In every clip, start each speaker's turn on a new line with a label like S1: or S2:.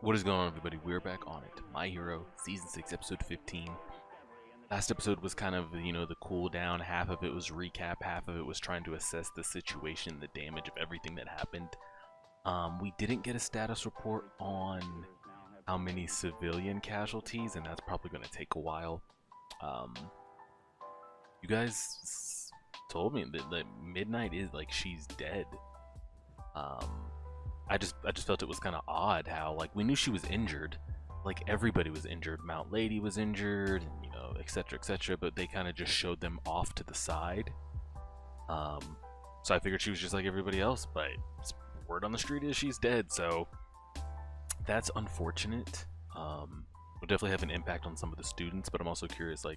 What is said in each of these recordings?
S1: What is going on, everybody? We're back on it. My Hero, Season 6, Episode 15. Last episode was kind of, the cool down. Half of it was recap, half of it was trying to assess the situation, the damage of everything that happened. We didn't get a status report on how many civilian casualties, and that's probably going to take a while. You guys told me that Midnight is, she's dead. I just felt it was kind of odd how, we knew she was injured, everybody was injured. Mount Lady was injured, and etc, etc, but they kind of just showed them off to the side. So I figured she was just like everybody else, but word on the street is she's dead, so that's unfortunate. Will definitely have an impact on some of the students, but I'm also curious, a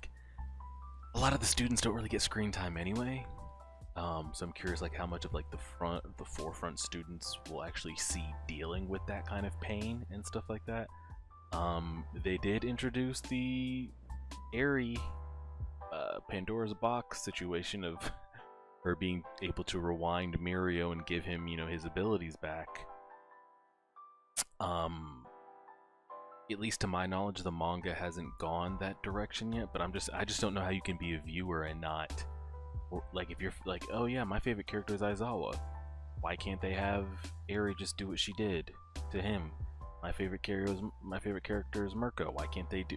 S1: lot of the students don't really get screen time anyway. So I'm curious how much of the forefront students will actually see dealing with that kind of pain and stuff like that. They did introduce the Airy Pandora's box situation of her being able to rewind Mirio and give him, his abilities back. At least to my knowledge, the manga hasn't gone that direction yet, but I just don't know how you can be a viewer and not. Or, if you're oh yeah, my favorite character is Aizawa, why can't they have Eri just do what she did to him? My favorite character is Mirko, why can't they do,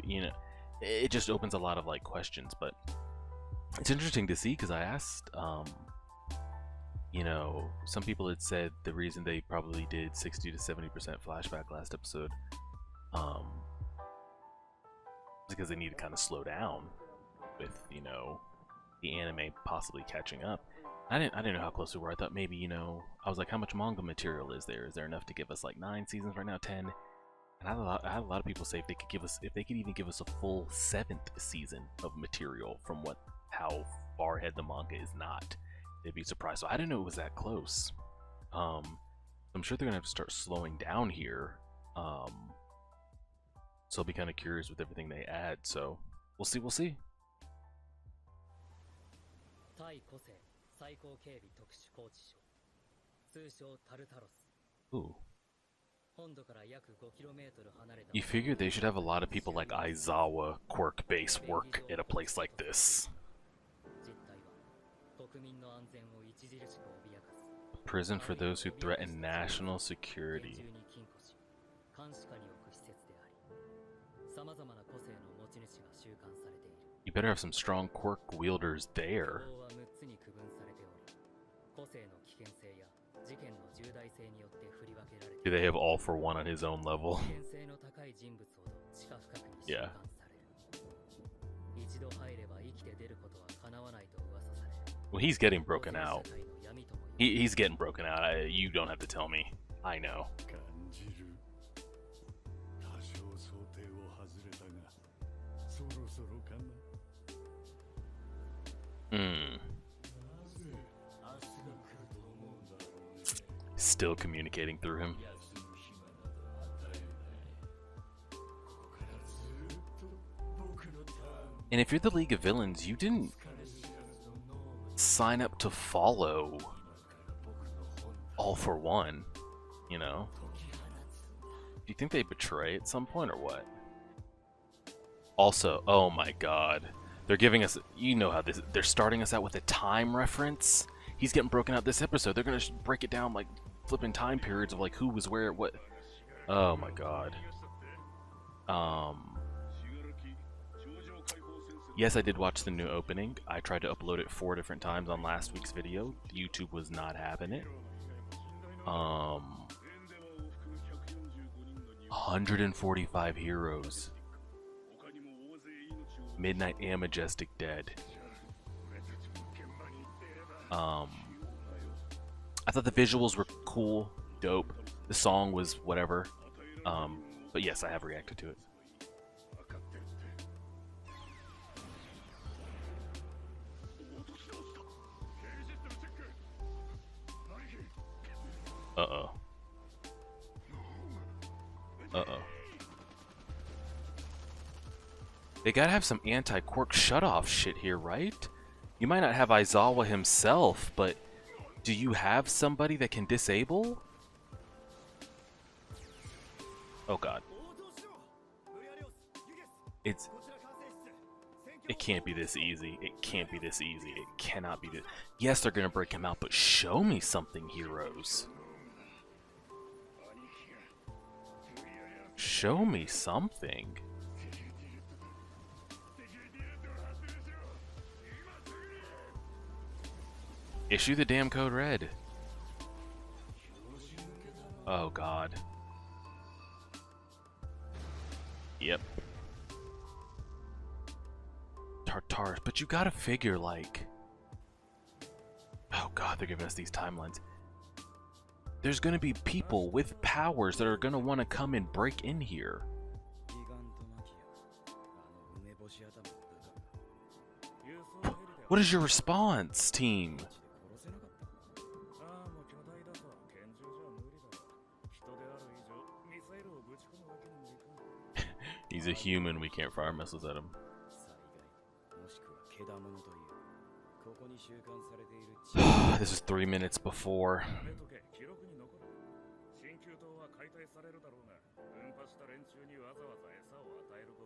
S1: it just opens a lot of questions. But it's interesting to see, because I asked, some people had said the reason they probably did 60 to 70% flashback last episode, because they need to kind of slow down with, the anime possibly catching up. I didn't know how close we were. I thought maybe, I was like, how much manga material is there? Is there enough to give us 9 seasons right now, 10? And I had a lot of people say if they could even give us a full 7th season of material from how far ahead the manga is not, they'd be surprised. So I didn't know it was that close. I'm sure they're gonna have to start slowing down here. So I'll be kind of curious with everything they add. So we'll see. Ooh. You figure they should have a lot of people like Aizawa quirk-based work at a place like this. A prison for those who threaten national security. You better have some strong quirk wielders there. Do they have all for one on his own level? Yeah. Well, he's getting broken out. He's getting broken out. You don't have to tell me. I know. Still communicating through him. And if you're the League of Villains, you didn't sign up to follow All for One, Do you think they betray at some point or what? Also, oh my god. They're giving us, how they're starting us out with a time reference. He's getting broken out this episode. They're gonna break it down flipping time periods of who was where, what. Oh my god. Yes, I did watch the new opening. I tried to upload it 4 different times on last week's video. YouTube was not having it. 145 heroes. Midnight and Majestic dead. I thought the visuals were cool, dope. The song was whatever. But yes, I have reacted to it. Uh-oh. Uh-oh. They gotta have some anti-quirk shut-off shit here, right? You might not have Aizawa himself, but do you have somebody that can disable? Oh god. It can't be this easy. It can't be this easy. It cannot be this. Yes, they're gonna break him out, but show me something, heroes. Show me something. Issue the damn code red. Oh god. Yep. Tartarus, but you gotta figure, like... Oh god, they're giving us these timelines. There's gonna be people with powers that are gonna want to come and break in here. What is your response, team? He's a human, we can't fire missiles at him. This is 3 minutes before.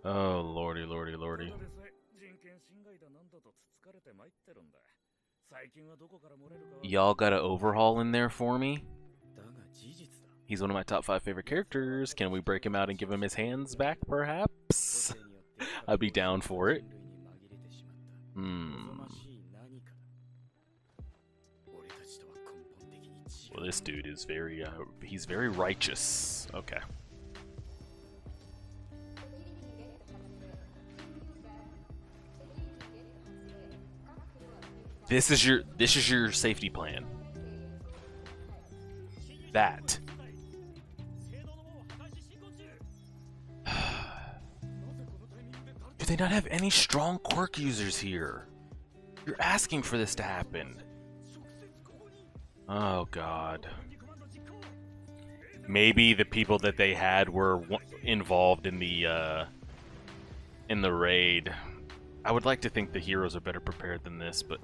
S1: Oh, lordy, lordy, lordy. Y'all got an overhaul in there for me? He's one of my top 5 favorite characters. Can we break him out and give him his hands back, perhaps? I'd be down for it. Well, this dude is very, he's very righteous. Okay. This is your safety plan. That. Do they not have any strong quirk users here? You're asking for this to happen. Oh god. Maybe the people that they had were involved in the raid. I would like to think the heroes are better prepared than this, but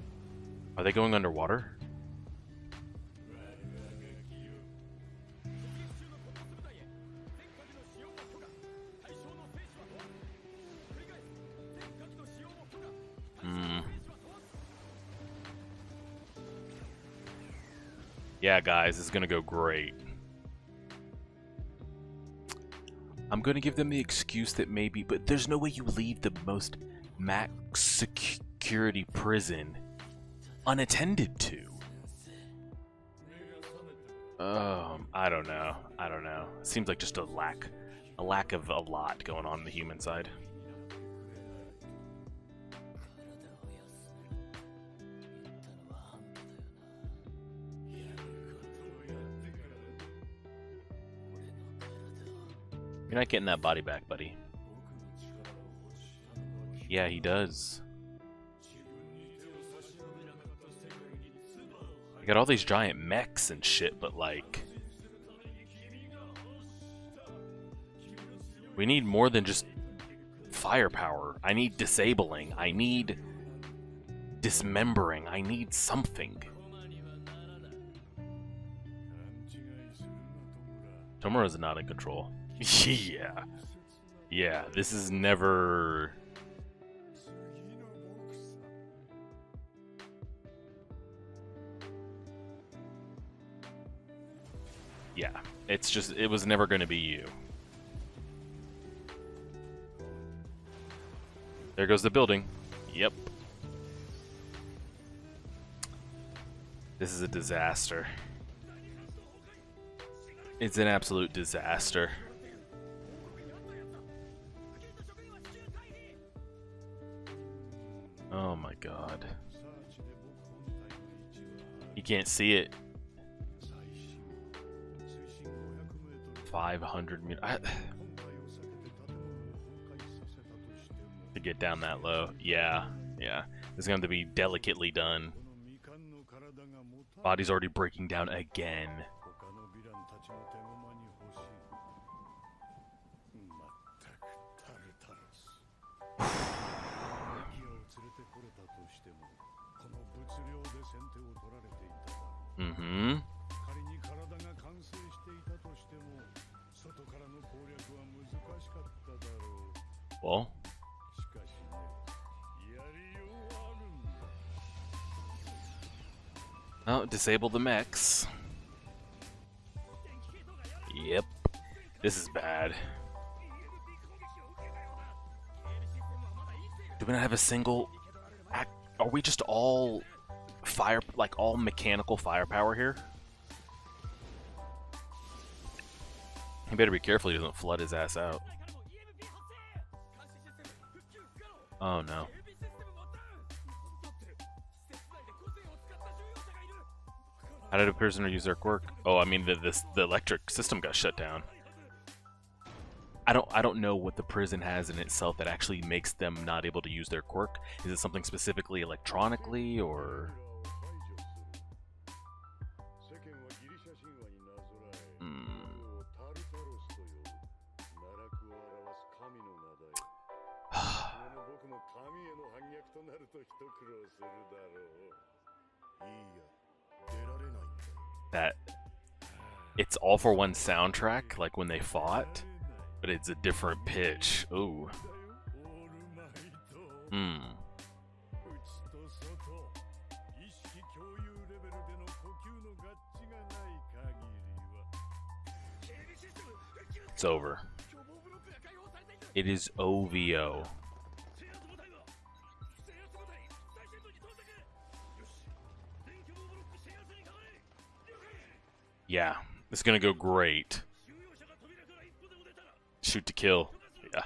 S1: are they going underwater? Yeah, guys, this is gonna go great. I'm gonna give them the excuse that maybe, but there's no way you leave the most max security prison unattended to. I don't know. I don't know. It seems like just a lack of a lot going on the human side. You're not getting that body back, buddy. Yeah, he does. I got all these giant mechs and shit, but like... we need more than just firepower. I need disabling. I need dismembering. I need something. Tomura's not in control. Yeah. Yeah, this is never... Yeah, it's just, it was never going to be you. There goes the building. Yep. This is a disaster. It's an absolute disaster. Oh my god. You can't see it. 500 meters. To get down that low. Yeah, yeah. This is going to be delicately done. Body's already breaking down again. Well. Oh, disable the mechs. Yep. This is bad. Do we not have a single... Are we just all fire, like all mechanical firepower here? He better be careful he doesn't flood his ass out. Oh no. How did a prisoner use their quirk? Oh, I mean the electric system got shut down. I don't know what the prison has in itself that actually makes them not able to use their quirk. Is it something specifically electronically or? That it's all for one soundtrack, like when they fought, but it's a different pitch. Ooh. It's over. It is OVO. Yeah, it's gonna go great. Shoot to kill. Yeah.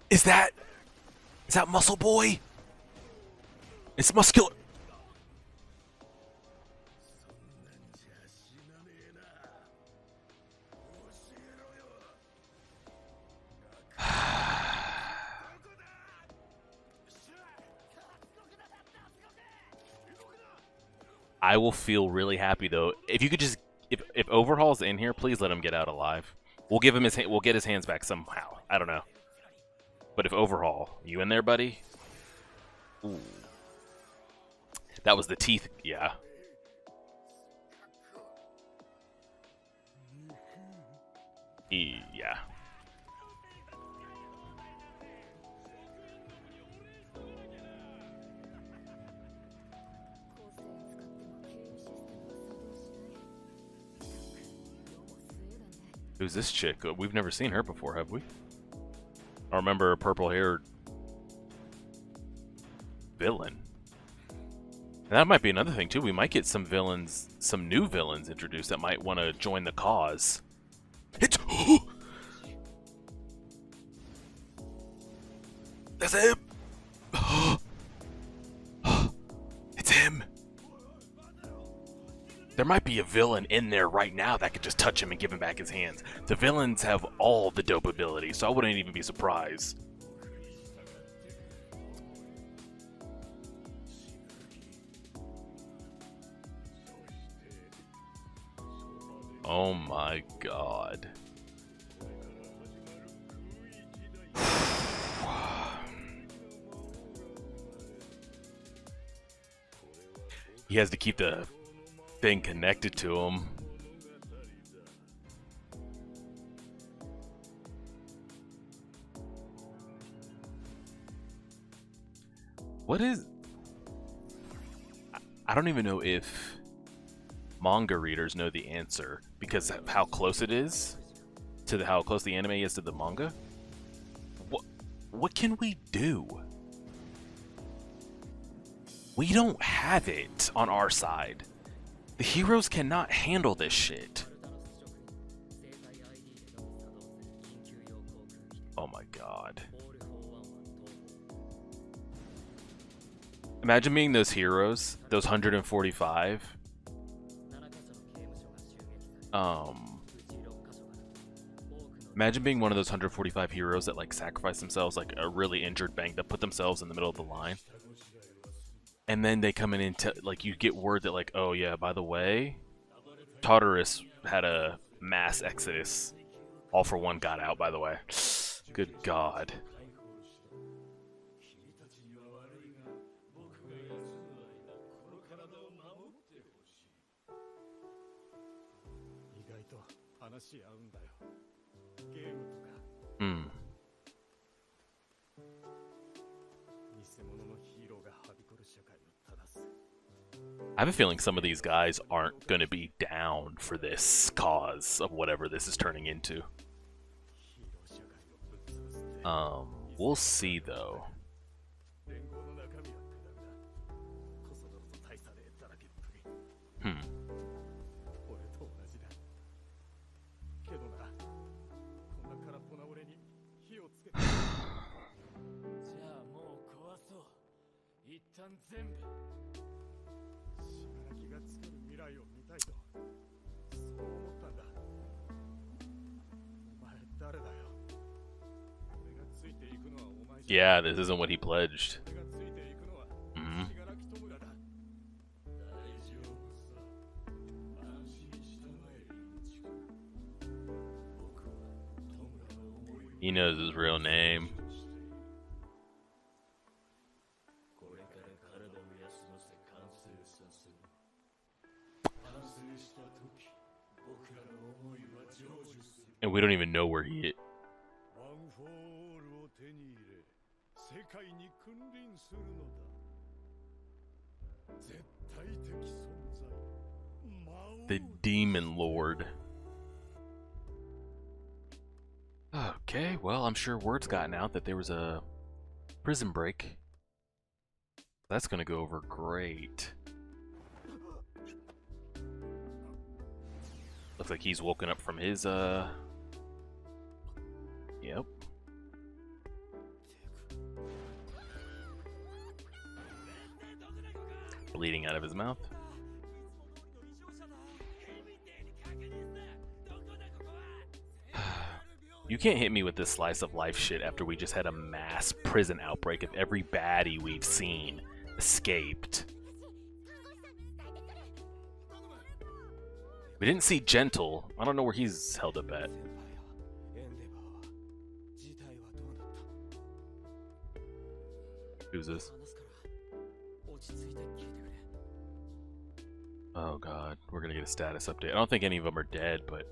S1: Is that Muscle Boy? It's muscular. I will feel really happy though if you could just if Overhaul's in here, please let him get out alive. We'll give him we'll get his hands back somehow. I don't know. But if Overhaul, you in there, buddy? Ooh. That was the teeth, yeah. Yeah. Who's this chick? We've never seen her before, have we? I remember a purple-haired villain. And that might be another thing, too. We might get some villains, some new villains introduced that might want to join the cause. It's... That's him! It's him! There might be a villain in there right now that could just touch him and give him back his hands. The villains have all the dope abilities, so I wouldn't even be surprised. Oh my god. He has to keep the thing connected to him. What is... I don't even know if manga readers know the answer because of how close it is to how close the anime is to the manga. What can we do? We don't have it on our side. The heroes cannot handle this shit. Oh my god. Imagine being those heroes, those 145. Imagine being one of those 145 heroes that like sacrifice themselves, like a really injured bank that put themselves in the middle of the line. And then they come in and like you get word that like, oh yeah, by the way, Tartarus had a mass exodus. All for One got out, by the way. Good god. Hmm. I have a feeling some of these guys aren't going to be down for this cause of whatever this is turning into. We'll see though. Yeah, this isn't what he pledged. He knows his real name. And we don't even know where he is. The Demon Lord. Okay, well, I'm sure word's gotten out that there was a prison break. That's gonna go over great. Looks like he's woken up from his, Yep. Bleeding out of his mouth. You can't hit me with this slice of life shit after we just had a mass prison outbreak of every baddie we've seen escaped. We didn't see Gentle. I don't know where he's held up at. Who's this? Oh god, we're gonna get a status update. I don't think any of them are dead, but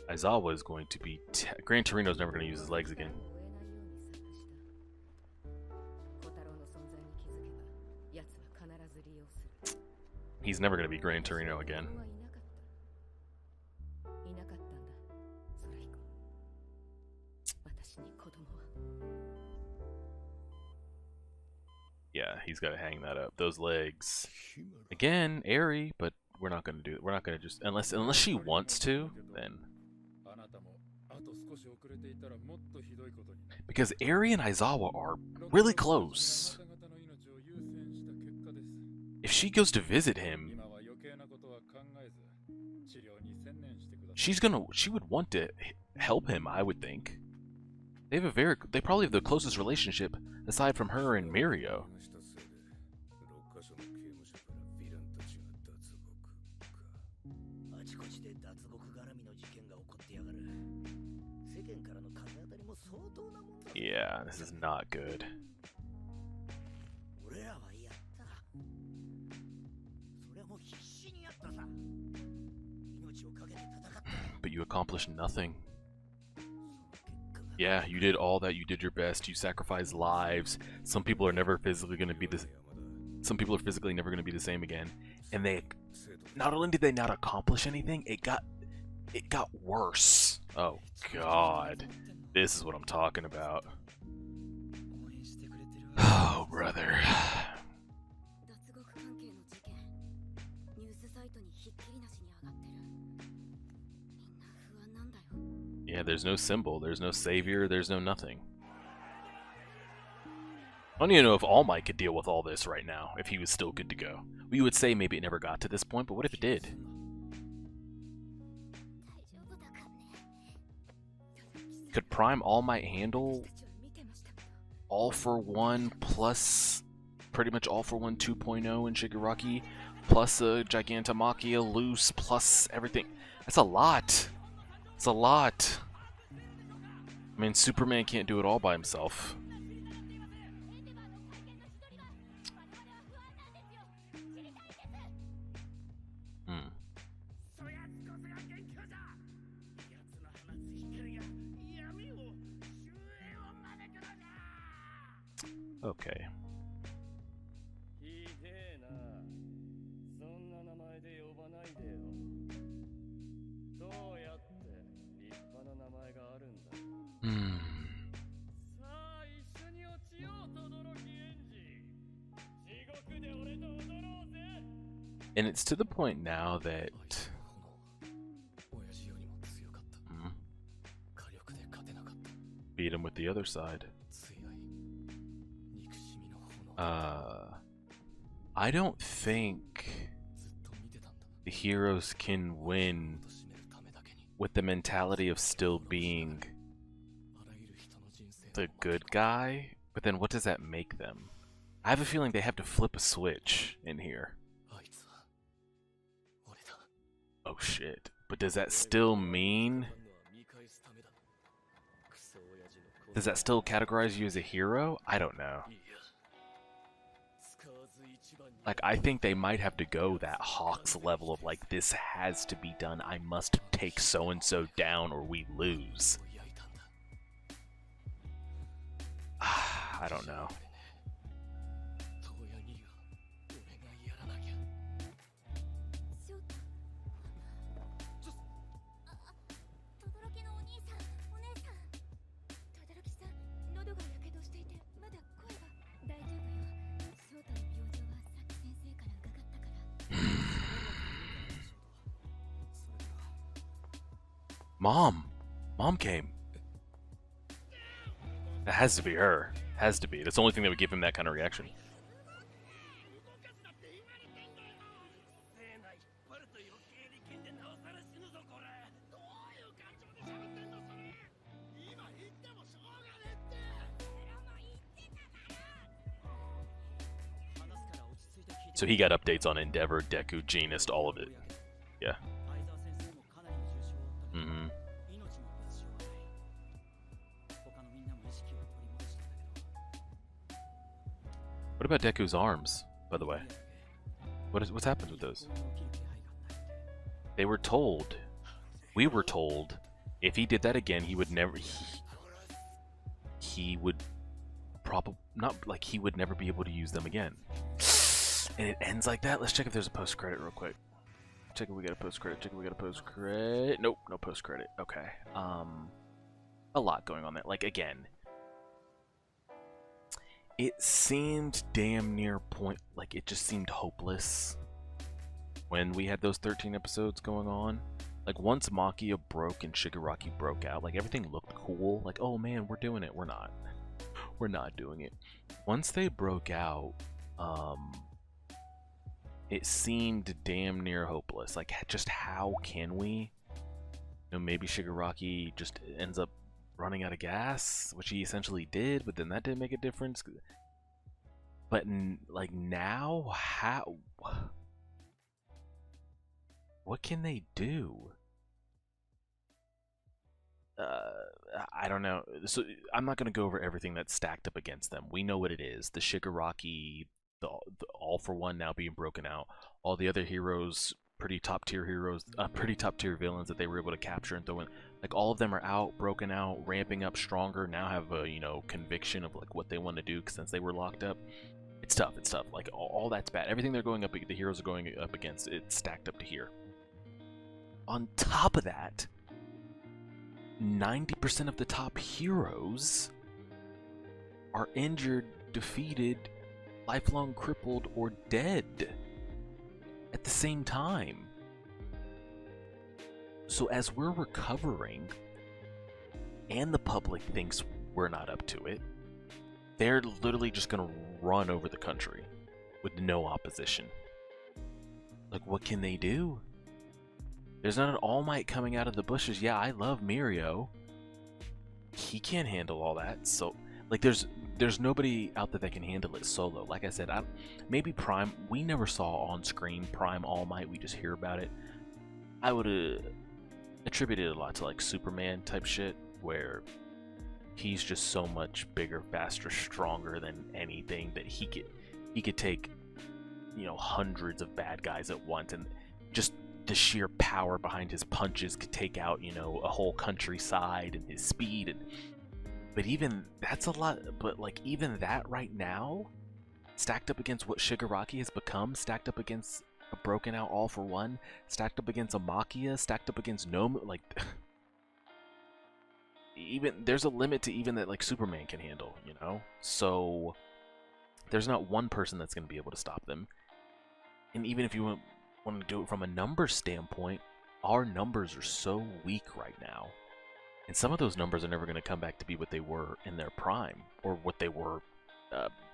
S1: Aizawa is going to be... Gran Torino's never going to use his legs again. He's never going to be Gran Torino again. Yeah, he's got to hang that up. Those legs. Again, airy, but we're not going to do it. We're not going to just... Unless she wants to, then... Because Eri and Aizawa are really close. If she goes to visit him, she would want to help him, I would think. They probably have the closest relationship aside from her and Mirio. Yeah, this is not good. But you accomplished nothing. Yeah, you did all that. You did your best. You sacrificed lives. Some people are never physically going to be the... Some people are physically never going to be the same again. And they... Not only did they not accomplish anything, it got worse. Oh, God. This is what I'm talking about. Oh, brother. Yeah, there's no symbol, there's no savior, there's no nothing. I don't even know if All Might could deal with all this right now, if he was still good to go. We would say maybe it never got to this point, but what if it did? Could Prime All Might handle All for One plus pretty much All for One 2.0 in Shigaraki, plus a Gigantomachia loose, plus everything? That's a lot. It's a lot. I mean, Superman can't do it all by himself. Okay. Hmm. And it's to the point now that beat him with the other side. I don't think the heroes can win with the mentality of still being the good guy, but then what does that make them? I have a feeling they have to flip a switch in here. Oh shit. But does that still mean... Does that still categorize you as a hero? I don't know. Like, I think they might have to go that Hawks level of like, this has to be done. I must take so-and-so down or we lose. I don't know. Mom came. That has to be her. Has to be. That's the only thing that would give him that kind of reaction. So he got updates on Endeavor, Deku, Genist, all of it. Yeah. What about Deku's arms, by the way? What's happened with those? They were told, we were told, if he did that again, he would never, he would probably, not like he would never be able to use them again. And it ends like that? Let's check if there's a post-credit real quick. Check if we got a post-credit, check if we got a post-credit. Nope, no post-credit, okay. A lot going on there. Like, again, it seemed damn near like it just seemed hopeless when we had those 13 episodes going on. Like once Makia broke and Shigaraki broke out, like everything looked cool. Like, oh man, we're doing it. We're not. We're not doing it. Once they broke out, it seemed damn near hopeless. Like, just how can we? You know, maybe Shigaraki just ends up running out of gas, which he essentially did, but then that didn't make a difference. But like now, how? What can they do? I don't know. So I'm not gonna go over everything that's stacked up against them. We know what it is. The Shigaraki, the All for One now being broken out. All the other heroes, pretty top tier heroes, pretty top tier villains that they were able to capture and throw in. Like all of them are out, broken out, ramping up stronger. Now have a conviction of like what they want to do since they were locked up. It's tough. It's tough. Like all that's bad. Everything they're going up, the heroes are going up against, it's stacked up to here. On top of that, 90% of the top heroes are injured, defeated, lifelong crippled, or dead at the same time. So as we're recovering, and the public thinks we're not up to it, they're literally just gonna run over the country with no opposition. Like, what can they do? There's not an All Might coming out of the bushes. Yeah, I love Mirio. He can't handle all that. So, like, there's nobody out there that can handle it solo. Like I said, maybe Prime. We never saw on screen Prime All Might. We just hear about it. I would have attributed a lot to like Superman type shit, where he's just so much bigger, faster, stronger than anything that he could take, hundreds of bad guys at once, and just the sheer power behind his punches could take out, a whole countryside, and his speed. But even that's a lot. But like even that right now, stacked up against what Shigaraki has become, stacked up against a broken out All for One, stacked up against Amakia, stacked up against Nomu, like even there's a limit to even that like Superman can handle, you know? So there's not one person that's going to be able to stop them. And even if you want to do it from a numbers standpoint, our numbers are so weak right now. And some of those numbers are never going to come back to be what they were in their prime, or what they were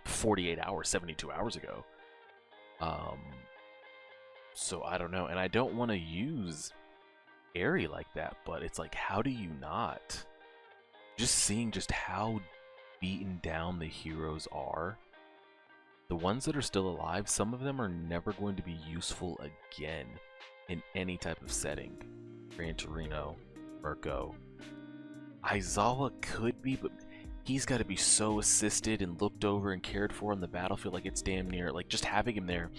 S1: 48 hours, 72 hours ago. So I don't know. And I don't want to use Eri like that, but it's like, how do you not? Just seeing just how beaten down the heroes are. The ones that are still alive, some of them are never going to be useful again in any type of setting. Gran Torino, Mirko. Aizawa could be, but he's got to be so assisted and looked over and cared for on the battlefield, like it's damn near, like just having him there,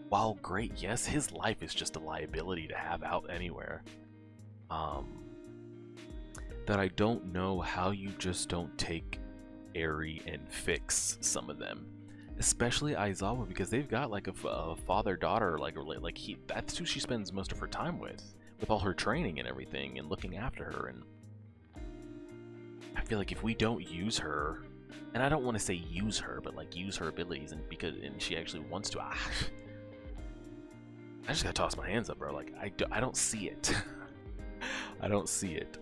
S1: while great, yes, his life is just a liability to have out anywhere. That I don't know how you just don't take Eri and fix some of them. Especially Aizawa, because they've got like a father-daughter like that's who she spends most of her time with all her training and everything and looking after her. And I feel like if we don't use her, and I don't want to say use her, but like use her abilities, and she actually wants to, I just gotta toss my hands up, bro. Like I don't see it. I don't see it.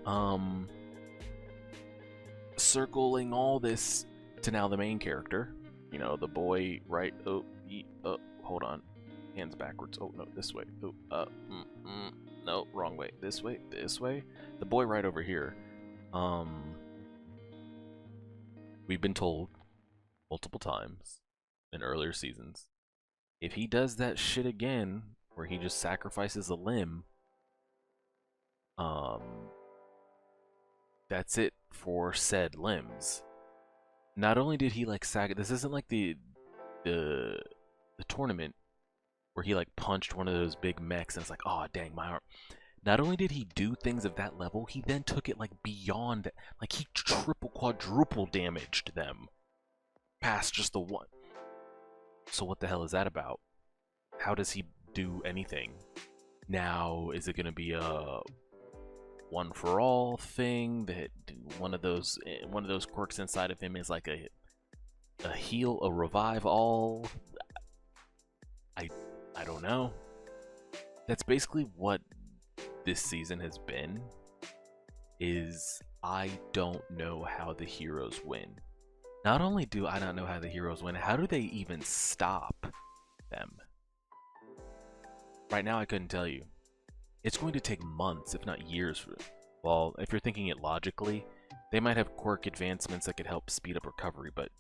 S1: Circling all this to now the main character. You know, the boy, right? Oh, hold on. Hands backwards. Oh, no, this way. Oh, no, wrong way. This way, this way. The boy right over here. We've been told multiple times in earlier seasons, if he does that shit again, where he just sacrifices a limb, that's it for said limbs. Not only did he like this isn't like the tournament where he like punched one of those big mechs and it's like, oh dang, my arm. Not only did he do things of that level, he then took it like beyond, like he triple quadruple damaged them past just the one. So what the hell is that about? How does he do anything? Now is it gonna be a one for all thing, that one of those quirks inside of him is like a heal, a revive all? I don't know. That's basically what this season has been, is I don't know how the heroes win. Not only do I not know how the heroes win, how do they even stop them? Right now I couldn't tell you. It's going to take months, if not years. Well, if you're thinking it logically, they might have quirk advancements that could help speed up recovery, but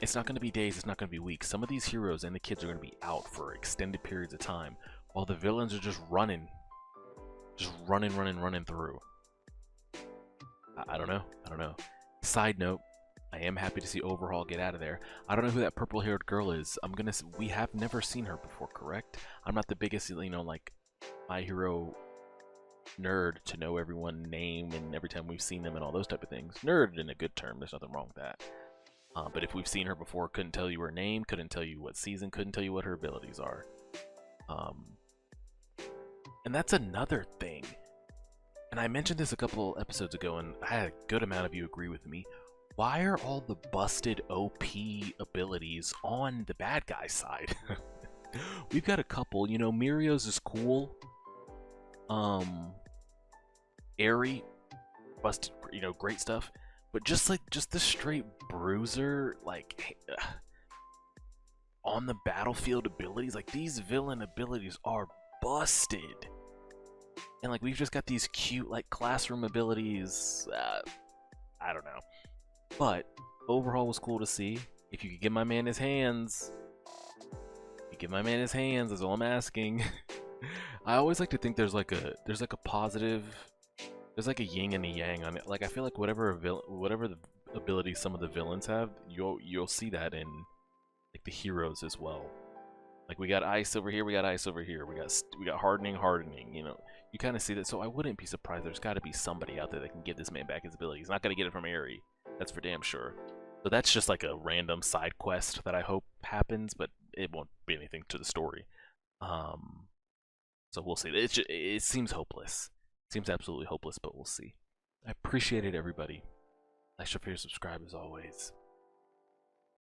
S1: it's not going to be days, it's not going to be weeks. Some of these heroes and the kids are going to be out for extended periods of time, while the villains are just running through. I don't know. Side note, I am happy to see Overhaul get out of there. I don't know who that purple-haired girl is. We have never seen her before, correct? I'm not the biggest, like, My Hero nerd to know everyone's name and every time we've seen them and all those type of things. Nerd in a good term, there's nothing wrong with that. But if we've seen her before, couldn't tell you her name, couldn't tell you what season, couldn't tell you what her abilities are. And that's another thing. And I mentioned this a couple episodes ago, and I had a good amount of you agree with me. Why are all the busted OP abilities on the bad guy side? We've got a couple, you know, Mirio's is cool. Eri, busted, you know, great stuff. But just the straight bruiser, like, on the battlefield abilities, like, these villain abilities are busted. And, like, we've just got these cute, like, classroom abilities. I don't know. But Overhaul was cool to see. If you could give my man his hands. Is all I'm asking. I always like to think there's like a positive, there's like a yin and a yang on it. Like, I feel like whatever the abilities some of the villains have, you'll see that in like the heroes as well. Like, we got ice over here, we got ice over here, we got hardening, you know. you kind of see that. So I wouldn't be surprised. There's got to be somebody out there that can give this man back his ability. He's not going to get it from Aerie. That's for damn sure. So that's just like a random side quest that I hope happens, but it won't be anything to the story. So we'll see. It seems hopeless. It seems absolutely hopeless, but we'll see. I appreciate it, everybody. Like, share, subscribe as always.